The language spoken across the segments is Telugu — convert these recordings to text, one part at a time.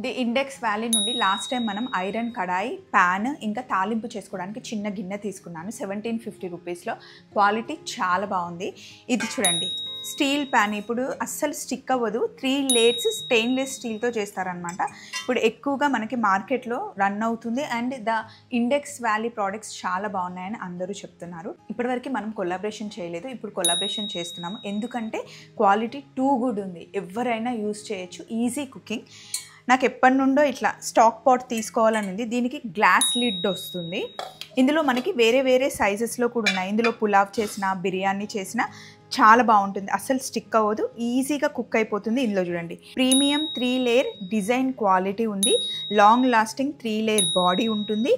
ది ఇండెక్స్ వ్యాలీ నుండి లాస్ట్ టైం మనం ఐరన్ కడాయి ప్యాన్ ఇంకా తాలింపు చేసుకోవడానికి చిన్న గిన్నె తీసుకున్నాను 1750 రూపీస్లో. క్వాలిటీ చాలా బాగుంది. ఇది చూడండి స్టీల్ ప్యాన్, ఇప్పుడు అస్సలు స్టిక్ అవ్వదు. 3 లేయర్స్ స్టెయిన్లెస్ స్టీల్తో చేస్తారనమాట. ఇప్పుడు ఎక్కువగా మనకి మార్కెట్లో రన్ అవుతుంది and the index valley products చాలా బాగున్నాయని అందరూ చెప్తున్నారు. ఇప్పటివరకు మనం కొలాబరేషన్ చేయలేదు, ఇప్పుడు కొలాబరేషన్ చేస్తున్నాము. ఎందుకంటే క్వాలిటీ టూ గుడ్ ఉంది, ఎవరైనా యూజ్ చేయొచ్చు, ఈజీ కుకింగ్. నాకు ఎప్పటి నుండో ఇట్లా స్టాక్ పాట్ తీసుకోవాలని ఉంది. దీనికి గ్లాస్ లిడ్ వస్తుంది. ఇందులో మనకి వేరే వేరే సైజెస్లో కూడా ఉన్నాయి. ఇందులో పులావ్ చేసిన, బిర్యానీ చేసిన చాలా బాగుంటుంది, అస్సలు స్టిక్ అవ్వదు, ఈజీగా కుక్ అయిపోతుంది. ఇందులో చూడండి ప్రీమియం 3 లేయర్ డిజైన్ క్వాలిటీ ఉంది, లాంగ్ లాస్టింగ్ 3 లేయర్ బాడీ ఉంటుంది,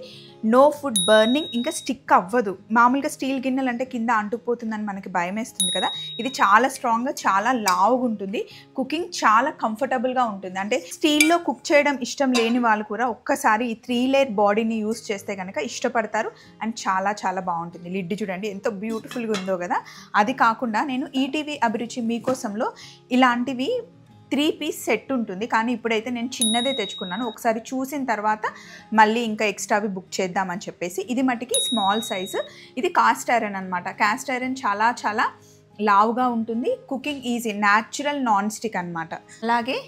నో ఫుడ్ బర్నింగ్, ఇంకా స్టిక్ అవ్వదు. మామూలుగా స్టీల్ గిన్నెలు అంటే కింద అంటుకుపోతుందని మనకి భయం వేస్తుంది కదా, ఇది చాలా స్ట్రాంగ్గా చాలా లావుగా ఉంటుంది. కుకింగ్ చాలా కంఫర్టబుల్గా ఉంటుంది. అంటే స్టీల్లో కుక్ చేయడం ఇష్టం లేని వాళ్ళు కూడా ఒక్కసారి ఈ 3 లేయర్ బాడీని యూస్ చేస్తే కనుక ఇష్టపడతారు అండ్ చాలా చాలా బాగుంటుంది. లిడ్ చూడండి ఎంత బ్యూటిఫుల్గా ఉందో కదా. అది కాకుండా నేను ఈటీవీ అభిరుచి మీకోసంలో ఇలాంటివి 3 పీస్ సెట్ ఉంటుంది, కానీ ఇప్పుడైతే నేను చిన్నదే తెచ్చుకున్నాను. ఒకసారి చూసిన తర్వాత మళ్ళీ ఇంకా ఎక్స్ట్రావి బుక్ చేద్దామని చెప్పేసి. ఇది మటుకి స్మాల్ సైజు. ఇది కాస్ట్ ఐరన్ అనమాట. కాస్ట్ ఐరన్ చాలా చాలా లావుగా ఉంటుంది, cooking easy, natural non stick అనమాట. అలాగే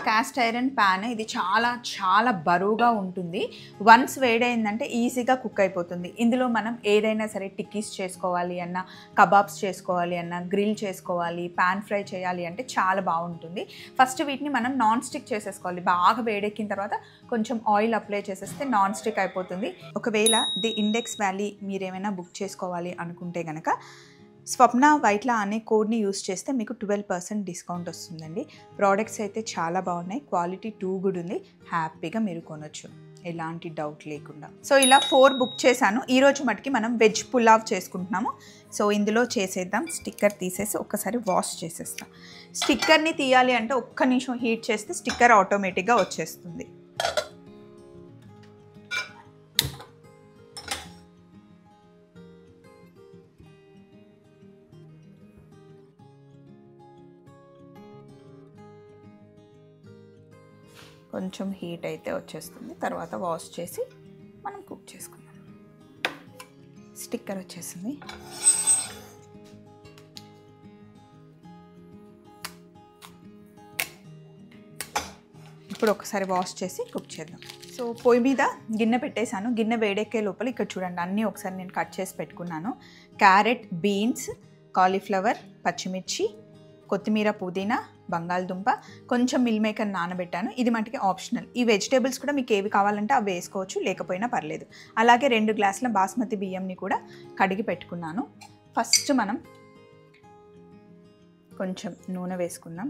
కాస్ట్ ఐరన్ ప్యాన్, ఇది చాలా చాలా బరువుగా ఉంటుంది. వన్స్ వేడైందంటే ఈజీగా కుక్ అయిపోతుంది. ఇందులో మనం ఏదైనా సరే టిక్కీస్ చేసుకోవాలి అన్నా, కబాబ్స్ చేసుకోవాలి అన్నా, గ్రిల్ చేసుకోవాలి, ప్యాన్ ఫ్రై చేయాలి అంటే చాలా బాగుంటుంది. ఫస్ట్ వీటిని మనం నాన్ స్టిక్ చేసేసుకోవాలి. బాగా వేడెక్కిన తర్వాత కొంచెం ఆయిల్ అప్లై చేసేస్తే నాన్ స్టిక్ అయిపోతుంది. ఒకవేళ ది ఇండెక్స్ వ్యాలీ మీరేమైనా బుక్ చేసుకోవాలి అనుకుంటే కనుక స్వప్న వైట్లా అనే కోడ్ని యూస్ చేస్తే మీకు 12% డిస్కౌంట్ వస్తుందండి. ప్రోడక్ట్స్ అయితే చాలా బాగున్నాయి, క్వాలిటీ టూ గుడ్ ఉంది, హ్యాపీగా మీరు కొనొచ్చు ఎలాంటి డౌట్ లేకుండా. సో ఇలా 4 బుక్ చేశాను. ఈరోజు మటుకి మనం వెజ్ పులావ్ చేసుకుంటున్నాము. సో ఇందులో చేసేద్దాం. స్టిక్కర్ తీసేసి ఒక్కసారి వాష్ చేసేస్తాం. స్టిక్కర్ని తీయాలి అంటే ఒక్క నిమిషం హీట్ చేస్తే స్టిక్కర్ ఆటోమేటిక్గా వచ్చేస్తుంది. కొంచెం హీట్ అయితే వచ్చేస్తుంది, తర్వాత వాష్ చేసి మనం కుక్ చేసుకుందాం. స్టిక్కర్ వచ్చేసింది. ఇప్పుడు ఒకసారి వాష్ చేసి కుక్ చేద్దాం. సో పొయ్యి మీద గిన్నె పెట్టేశాను. గిన్నె వేడెక్కే లోపల ఇక్కడ చూడండి అన్నీ ఒకసారి నేను కట్ చేసి పెట్టుకున్నాను. క్యారెట్, బీన్స్, కాలీఫ్లవర్, పచ్చిమిర్చి, కొత్తిమీర, పుదీనా, బంగాళదుంప, కొంచెం మిల్ మేకర్ నానబెట్టాను. ఇది మటుకి ఆప్షనల్. ఈ వెజిటేబుల్స్ కూడా మీకు ఏవి కావాలంటే అవి వేసుకోవచ్చు, లేకపోయినా పర్లేదు. అలాగే 2 గ్లాసుల బాస్మతి బియ్యంని కూడా కడిగి పెట్టుకున్నాను. ఫస్ట్ మనం కొంచెం నూనె వేసుకుందాం.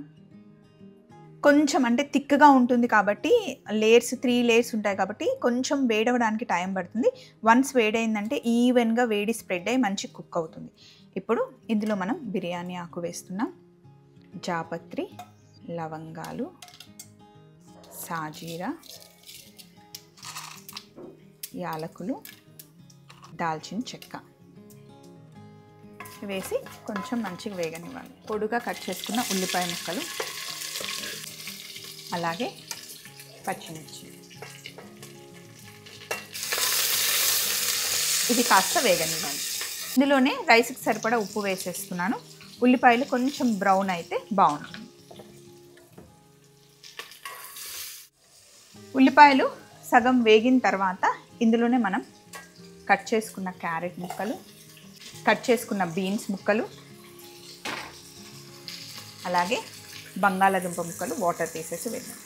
కొంచెం అంటే థిక్గా ఉంటుంది కాబట్టి లేయర్స్ 3 లేయర్స్ ఉంటాయి కాబట్టి కొంచెం వేడవడానికి టైం పడుతుంది. వన్స్ వేడైందంటే ఈవెన్గా వేడి స్ప్రెడ్ అయ్యి మంచి కుక్ అవుతుంది. ఇప్పుడు ఇందులో మనం బిర్యానీ ఆకు వేస్తున్నాం, జాపత్రి, లవంగాలు, సాజీరా, యాలకులు, దాల్చిన చెక్క వేసి కొంచెం మంచిగా వేగనివ్వాలి. పొడుగా కట్ చేసుకున్న ఉల్లిపాయ ముక్కలు, అలాగే పచ్చిమిర్చి, ఇది కాస్త వేగనివ్వాలి. ఇందులోనే రైస్కి సరిపడా ఉప్పు వేసేస్తున్నాను. ఉల్లిపాయలు కొంచెం బ్రౌన్ అయితే బాగుంటుంది. ఉల్లిపాయలు సగం వేగిన తర్వాత ఇందులోనే మనం కట్ చేసుకున్న క్యారెట్ ముక్కలు, కట్ చేసుకున్న బీన్స్ ముక్కలు, అలాగే బంగాళాదుంప ముక్కలు వాటర్ తీసేసి వేద్దాం.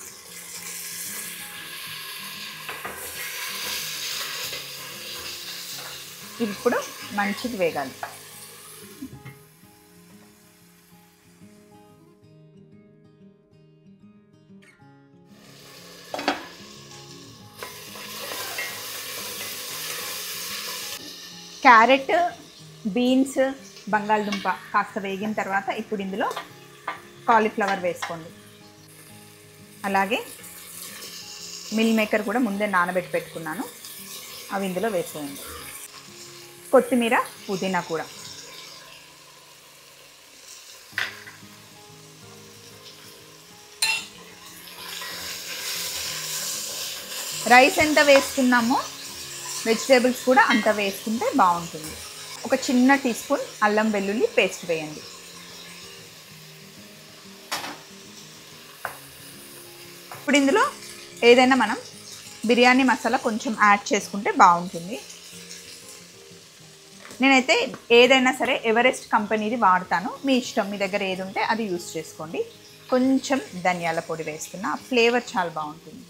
ఇప్పుడు మంచిగా వేగాలి. క్యారెట్, బీన్స్, బంగాళదుంప కాస్త వేగిన తర్వాత ఇప్పుడు ఇందులో కాలీఫ్లవర్ వేసుకోండి. అలాగే మిల్ మేకర్ కూడా ముందే నానబెట్టి పెట్టుకున్నాను, అవి ఇందులో వేసేయండి. కొత్తిమీర, పుదీనా కూడా. రైస్ ఎంత వేస్తున్నామో వెజిటేబుల్స్ కూడా అంత వేసుకుంటే బాగుంటుంది. ఒక చిన్న టీ స్పూన్ అల్లం వెల్లుల్లి పేస్ట్ వేయండి. ఇప్పుడు ఇందులో ఏదైనా మనం బిర్యానీ మసాలా కొంచెం యాడ్ చేసుకుంటే బాగుంటుంది. నేనైతే ఏదైనా సరే ఎవరెస్ట్ కంపెనీది వాడతాను. మీ ఇష్టం, మీ దగ్గర ఏది ఉంటే అది యూస్ చేసుకోండి. కొంచెం ధనియాల పొడి వేస్తున్నా, ఫ్లేవర్ చాలా బాగుంటుంది.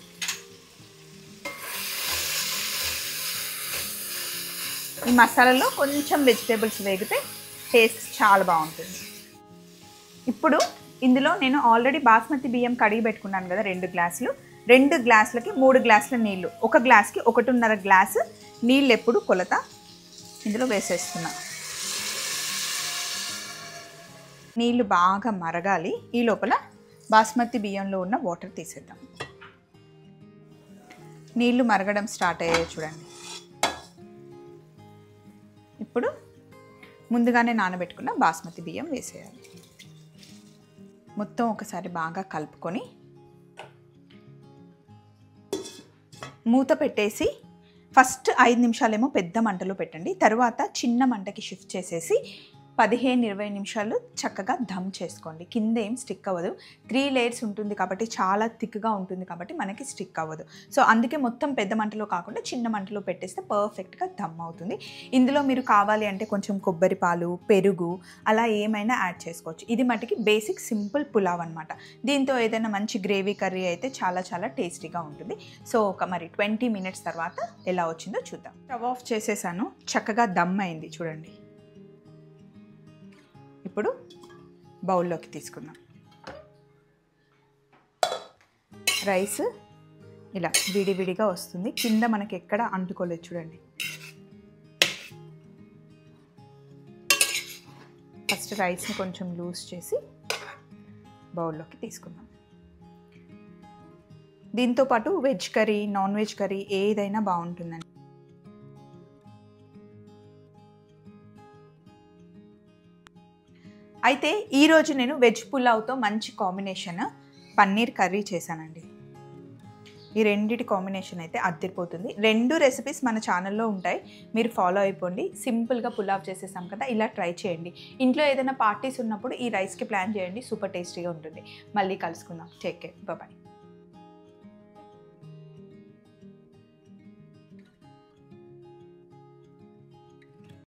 ఈ మసాలాలో కొంచెం వెజిటేబుల్స్ వేగితే టేస్ట్ చాలా బాగుంటుంది. ఇప్పుడు ఇందులో నేను ఆల్రెడీ బాస్మతి బియ్యం కడిగి పెట్టుకున్నాను కదా 2 గ్లాసులు. 2 గ్లాసులకి 3 గ్లాసుల నీళ్ళు, 1 గ్లాస్కి 1.5 గ్లాసు నీళ్ళు ఎప్పుడు కొలత ఇందులో వేసేస్తున్నా. నీళ్ళు బాగా మరగాలి. ఈ లోపల బాస్మతి బియ్యంలో ఉన్న వాటర్ తీసేద్దాం. నీళ్ళు మరగడం స్టార్ట్ అయ్యాయి చూడండి. ఇప్పుడు ముందుగానే నానబెట్టుకున్న బాస్మతి బియ్యం వేసేయాలి. మొత్తం ఒకసారి బాగా కలుపుకొని మూత పెట్టేసి ఫస్ట్ 5 నిమిషాలేమో పెద్ద మంటలో పెట్టండి. తర్వాత చిన్న మంటకి షిఫ్ట్ చేసేసి 15-20 నిమిషాలు చక్కగా దమ్ చేసుకోండి. కింద ఏం స్టిక్ అవ్వదు. 3 లేయర్స్ ఉంటుంది కాబట్టి చాలా థిక్గా ఉంటుంది కాబట్టి మనకి స్టిక్ అవ్వదు. సో అందుకే మొత్తం పెద్ద మంటలో కాకుండా చిన్న మంటలో పెట్టేస్తే పర్ఫెక్ట్గా దమ్ అవుతుంది. ఇందులో మీరు కావాలి అంటే కొంచెం కొబ్బరి పాలు, పెరుగు అలా ఏమైనా యాడ్ చేసుకోవచ్చు. ఇది మటుకి బేసిక్ సింపుల్ పులావ్ అనమాట. దీంతో ఏదైనా మంచి గ్రేవీ కర్రీ అయితే చాలా చాలా టేస్టీగా ఉంటుంది. సో ఒక మరి 20 మినిట్స్ తర్వాత ఎలా వచ్చిందో చూద్దాం. స్టవ్ ఆఫ్ చేసేసాను. చక్కగా దమ్ అయింది చూడండి. ఇప్పుడు బౌల్లోకి తీసుకుందాం. రైస్ ఇలా విడివిడిగా వస్తుంది. కింద మనకి ఎక్కడ అంటుకోలేదు చూడండి. ఫస్ట్ రైస్ని కొంచెం లూజ్ చేసి బౌల్లోకి తీసుకుందాం. దీంతోపాటు veg curry, non veg curry ఏదైనా బాగుంటుందండి. అయితే ఈరోజు నేను వెజ్ పులావ్తో మంచి కాంబినేషన్ పన్నీర్ కర్రీ చేశానండి. ఈ రెండిటి కాంబినేషన్ అయితే అద్దరిపోతుంది. 2 రెసిపీస్ మన ఛానల్లో ఉంటాయి, మీరు ఫాలో అయిపోండి. సింపుల్గా పులావ్ చేసేసాం కదా, ఇలా ట్రై చేయండి. ఇంట్లో ఏదైనా పార్టీస్ ఉన్నప్పుడు ఈ రైస్కి ప్లాన్ చేయండి, సూపర్ టేస్టీగా ఉంటుంది. మళ్ళీ కలుసుకుందాం. Take care, bye.